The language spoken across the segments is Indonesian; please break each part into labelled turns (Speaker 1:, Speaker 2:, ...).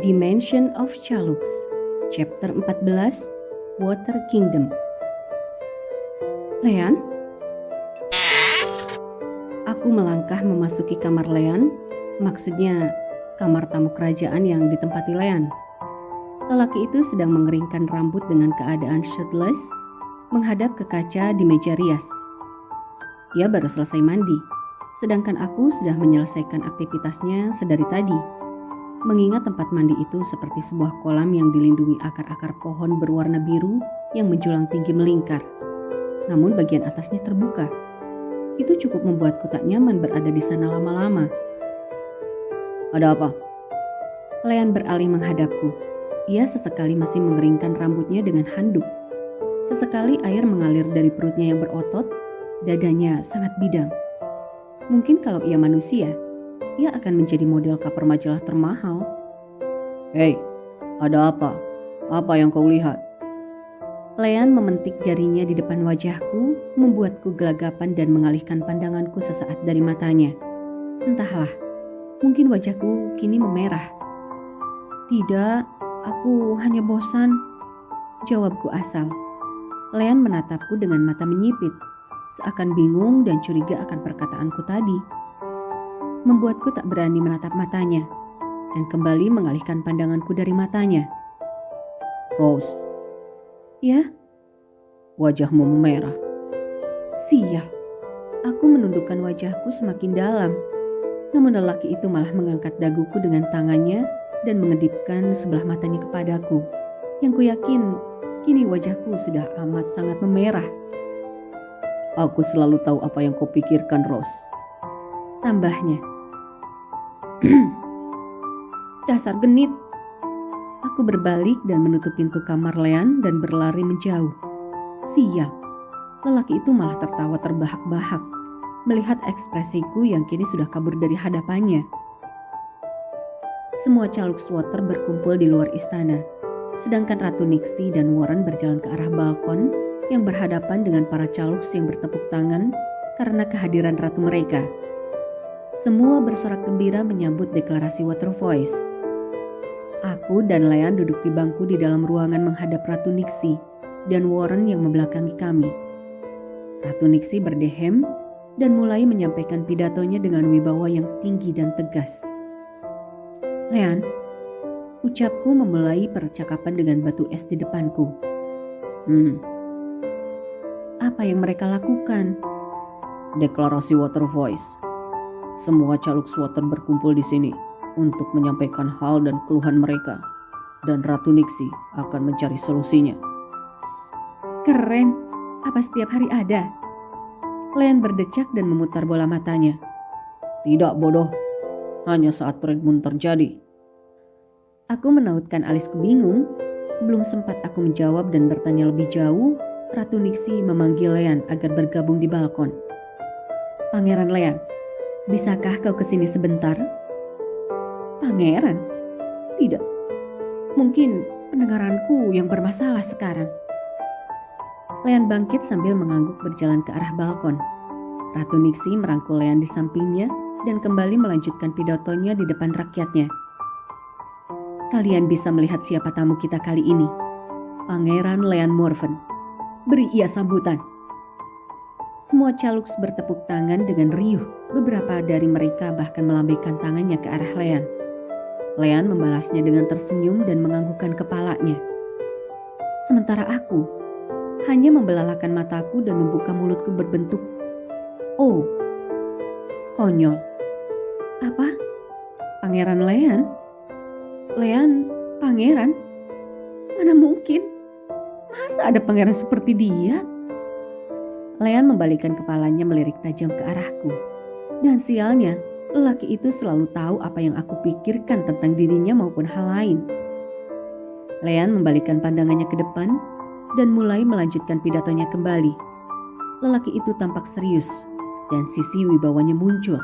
Speaker 1: Dimension of Chalux, Chapter 14, Water Kingdom. Lean? Aku melangkah memasuki kamar Lean, maksudnya kamar tamu kerajaan yang ditempati Lean. Lelaki itu sedang mengeringkan rambut dengan keadaan shirtless, menghadap ke kaca di meja rias. Ia baru selesai mandi, sedangkan aku sudah menyelesaikan aktivitasnya sedari tadi. Mengingat tempat mandi itu seperti sebuah kolam yang dilindungi akar-akar pohon berwarna biru yang menjulang tinggi melingkar. Namun bagian atasnya terbuka. Itu cukup membuatku tak nyaman berada di sana lama-lama. Ada apa? Lean beralih menghadapku. Ia sesekali masih mengeringkan rambutnya dengan handuk. Sesekali air mengalir dari perutnya yang berotot, dadanya sangat bidang. Mungkin kalau ia manusia, ia akan menjadi model cover majalah termahal. Hei, ada apa? Apa yang kau lihat? Lean mementik jarinya di depan wajahku, membuatku gelagapan dan mengalihkan pandanganku sesaat dari matanya. Entahlah, mungkin wajahku kini memerah. Tidak, aku hanya bosan, jawabku asal. Lean menatapku dengan mata menyipit, seakan bingung dan curiga akan perkataanku tadi. Membuatku tak berani menatap matanya dan kembali mengalihkan pandanganku dari matanya. Rose. Ya? Wajahmu memerah. Sial. Aku menundukkan wajahku semakin dalam. Namun lelaki itu malah mengangkat daguku dengan tangannya dan mengedipkan sebelah matanya kepadaku. Yang kuyakin kini wajahku sudah amat sangat memerah. Aku selalu tahu apa yang kau pikirkan, Rose. Tambahnya. Dasar genit. Aku berbalik dan menutup pintu kamar Lean dan berlari menjauh. Sial, lelaki itu malah tertawa terbahak-bahak melihat ekspresiku yang kini sudah kabur dari hadapannya. Semua Chalux Water berkumpul di luar istana, sedangkan Ratu Nixie dan Warren berjalan ke arah balkon yang berhadapan dengan para Chalux yang bertepuk tangan karena kehadiran ratu mereka. Semua bersorak gembira menyambut deklarasi Water Voice. Aku dan Lean duduk di bangku di dalam ruangan menghadap Ratu Nixie dan Warren yang membelakangi kami. Ratu Nixie berdehem dan mulai menyampaikan pidatonya dengan wibawa yang tinggi dan tegas. Lean, ucapku memulai percakapan dengan batu es di depanku. Apa yang mereka lakukan? Deklarasi Water Voice. Semua Chalux Water berkumpul di sini untuk menyampaikan hal dan keluhan mereka, dan Ratu Nixie akan mencari solusinya. Keren, apa setiap hari ada? Lean berdecak dan memutar bola matanya. Tidak, bodoh, hanya saat Red Moon terjadi. Aku menautkan alisku bingung. Belum sempat aku menjawab dan bertanya lebih jauh, Ratu Nixie memanggil Lean agar bergabung di balkon. Pangeran Lean, bisakah kau kesini sebentar? Pangeran? Tidak. Mungkin pendengaranku yang bermasalah sekarang. Lean bangkit sambil mengangguk berjalan ke arah balkon. Ratu Nixie merangkul Lean di sampingnya dan kembali melanjutkan pidatonya di depan rakyatnya. Kalian bisa melihat siapa tamu kita kali ini. Pangeran Lean Morven. Beri ia sambutan. Semua Chalux bertepuk tangan dengan riuh. Beberapa dari mereka bahkan melambaikan tangannya ke arah Lean. Lean membalasnya dengan tersenyum dan menganggukkan kepalanya. Sementara aku hanya membelalakan mataku dan membuka mulutku berbentuk "Oh, konyol." Apa? Pangeran Lean? Lean, pangeran? Mana mungkin? Masa ada pangeran seperti dia? Lean membalikkan kepalanya melirik tajam ke arahku. Dan sialnya, lelaki itu selalu tahu apa yang aku pikirkan tentang dirinya maupun hal lain. Lean membalikkan pandangannya ke depan dan mulai melanjutkan pidatonya kembali. Lelaki itu tampak serius dan sisi wibawanya muncul.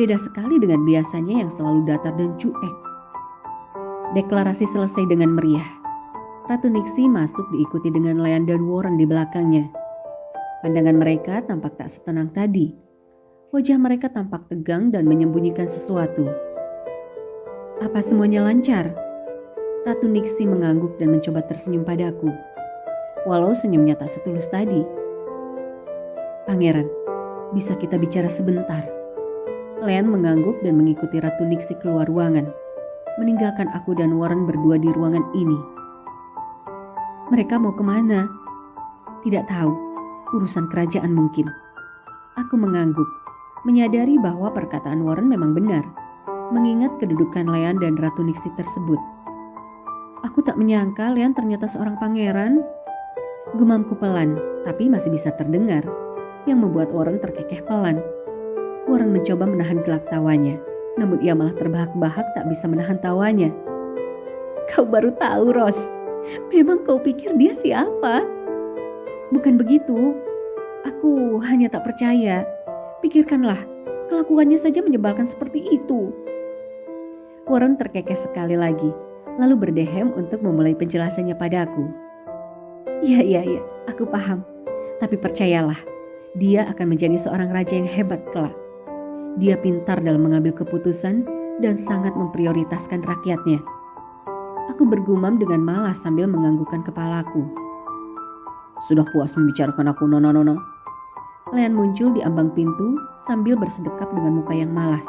Speaker 1: Beda sekali dengan biasanya yang selalu datar dan cuek. Deklarasi selesai dengan meriah. Ratu Nixie masuk diikuti dengan Lean dan Warren di belakangnya. Pandangan mereka tampak tak setenang tadi. Wajah mereka tampak tegang dan menyembunyikan sesuatu. Apa semuanya lancar? Ratu Nixie mengangguk dan mencoba tersenyum padaku. Walau senyumnya tak setulus tadi. Pangeran, bisa kita bicara sebentar? Leanne mengangguk dan mengikuti Ratu Nixie keluar ruangan, meninggalkan aku dan Warren berdua di ruangan ini. Mereka mau kemana? Tidak tahu, urusan kerajaan mungkin. Aku mengangguk, menyadari bahwa perkataan Warren memang benar, mengingat kedudukan Leanne dan Ratu Nixie tersebut. Aku tak menyangka Leanne ternyata seorang pangeran. Gumamku pelan, tapi masih bisa terdengar, yang membuat Warren terkekeh pelan. Warren mencoba menahan gelak tawanya, namun ia malah terbahak-bahak tak bisa menahan tawanya. Kau baru tahu, Ros. Memang kau pikir dia siapa? Bukan begitu. Aku hanya tak percaya. Pikirkanlah, kelakuannya saja menyebalkan seperti itu. Warren terkekeh sekali lagi, lalu berdehem untuk memulai penjelasannya padaku. Iya, aku paham. Tapi percayalah, dia akan menjadi seorang raja yang hebat kelak. Dia pintar dalam mengambil keputusan dan sangat memprioritaskan rakyatnya. Aku bergumam dengan malas sambil menganggukkan kepalaku. Sudah puas membicarakan aku, Nona. Leanne muncul di ambang pintu sambil bersedekap dengan muka yang malas.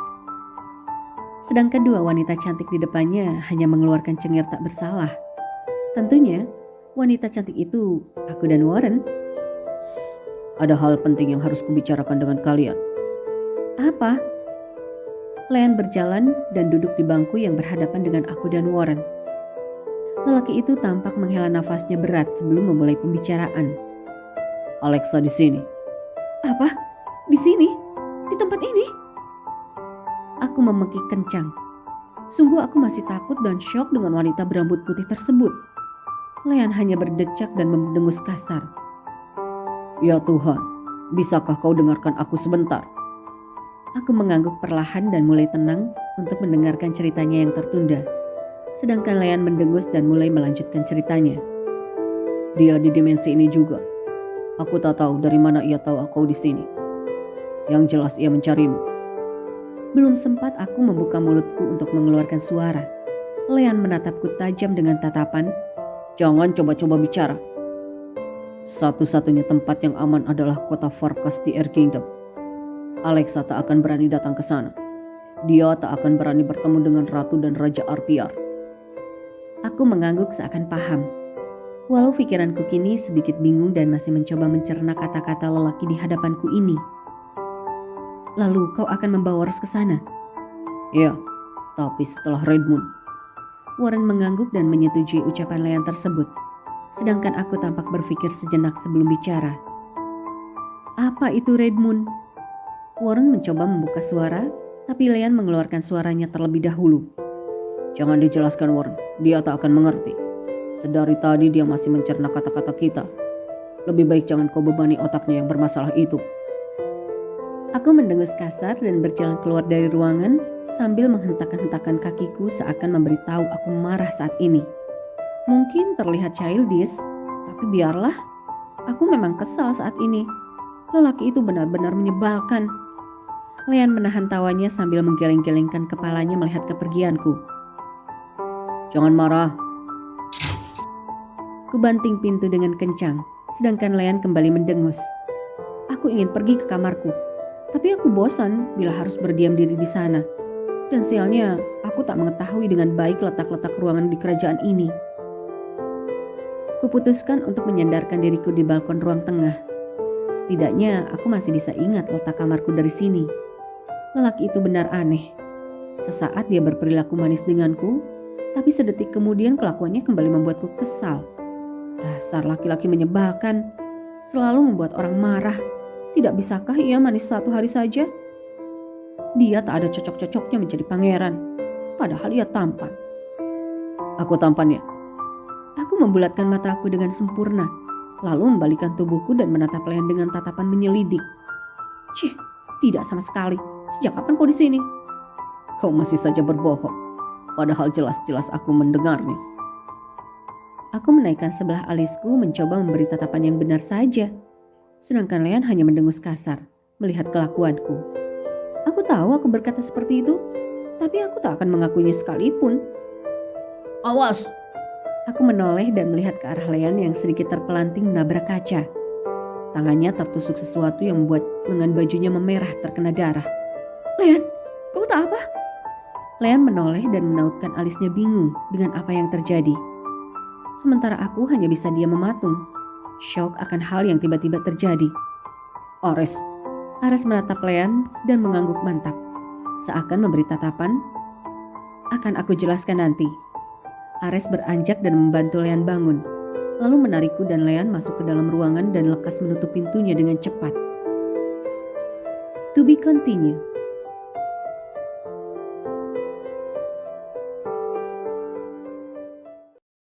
Speaker 1: Sedangkan dua wanita cantik di depannya hanya mengeluarkan cengir tak bersalah. Tentunya, wanita cantik itu aku dan Warren. Ada hal penting yang harus kubicarakan dengan kalian. Apa? Leanne berjalan dan duduk di bangku yang berhadapan dengan aku dan Warren. Lelaki itu tampak menghela nafasnya berat sebelum memulai pembicaraan. Alexa di sini. Apa? Di sini? Di tempat ini? Aku memekik kencang. Sungguh aku masih takut dan syok dengan wanita berambut putih tersebut. Leanne hanya berdecak dan mendengus kasar. Ya Tuhan, bisakah kau dengarkan aku sebentar? Aku mengangguk perlahan dan mulai tenang untuk mendengarkan ceritanya yang tertunda. Sedangkan Leanne mendengus dan mulai melanjutkan ceritanya. Dia di dimensi ini juga. Aku tak tahu dari mana ia tahu aku di sini. Yang jelas ia mencarimu. Belum sempat aku membuka mulutku untuk mengeluarkan suara. Leanne menatapku tajam dengan tatapan. Jangan coba-coba bicara. Satu-satunya tempat yang aman adalah kota Farkas di Air Kingdom. Alexa tak akan berani datang ke sana. Dia tak akan berani bertemu dengan Ratu dan Raja Arpiar. Aku mengangguk seakan paham. Walau pikiranku kini sedikit bingung dan masih mencoba mencerna kata-kata lelaki di hadapanku ini. Lalu kau akan membawa Ros ke sana? Ya, tapi setelah Red Moon. Warren mengangguk dan menyetujui ucapan Leanne tersebut. Sedangkan aku tampak berpikir sejenak sebelum bicara. Apa itu Red Moon? Warren mencoba membuka suara, tapi Leanne mengeluarkan suaranya terlebih dahulu. Jangan dijelaskan Warren, dia tak akan mengerti. Sedari tadi dia masih mencerna kata-kata kita. Lebih baik jangan kau bebani otaknya yang bermasalah itu. Aku mendengus kasar dan berjalan keluar dari ruangan sambil menghentak-hentakan kakiku seakan memberitahu aku marah saat ini. Mungkin terlihat childish, tapi biarlah. Aku memang kesal saat ini. Lelaki itu benar-benar menyebalkan. Leanne menahan tawanya sambil menggeleng-gelengkan kepalanya melihat kepergianku. Jangan marah. Kubanting pintu dengan kencang, sedangkan Leanne kembali mendengus. Aku ingin pergi ke kamarku, tapi aku bosan bila harus berdiam diri di sana. Dan sialnya, aku tak mengetahui dengan baik letak-letak ruangan di kerajaan ini. Kuputuskan untuk menyandarkan diriku di balkon ruang tengah. Setidaknya aku masih bisa ingat letak kamarku dari sini. Lelaki itu benar aneh. Sesaat dia berperilaku manis denganku, tapi sedetik kemudian kelakuannya kembali membuatku kesal. Dasar laki-laki menyebalkan, selalu membuat orang marah. Tidak bisakah ia manis satu hari saja? Dia tak ada cocok-cocoknya menjadi pangeran, padahal ia tampan. Aku tampan ya? Aku membulatkan mataku dengan sempurna, lalu membalikkan tubuhku dan menatap Leanne dengan tatapan menyelidik. Cih, tidak sama sekali. Sejak kapan kau di sini? Kau masih saja berbohong, padahal jelas-jelas aku mendengarnya. Aku menaikkan sebelah alisku mencoba memberi tatapan yang benar saja. Sedangkan Leanne hanya mendengus kasar melihat kelakuanku. Aku tahu aku berkata seperti itu, tapi aku tak akan mengakuinya sekalipun. Awas, Aku menoleh dan melihat ke arah Lean yang sedikit terpelanting menabrak kaca. Tangannya tertusuk sesuatu yang membuat lengan bajunya memerah terkena darah. Lean, kau tak apa? Lean menoleh dan menautkan alisnya bingung dengan apa yang terjadi. Sementara aku hanya bisa diam mematung, syok akan hal yang tiba-tiba terjadi. Ares menatap Lean dan mengangguk mantap, seakan memberi tatapan, akan aku jelaskan nanti. Ares beranjak dan membantu Lean bangun, lalu menarikku dan Lean masuk ke dalam ruangan dan lekas menutup pintunya dengan cepat. To be continued.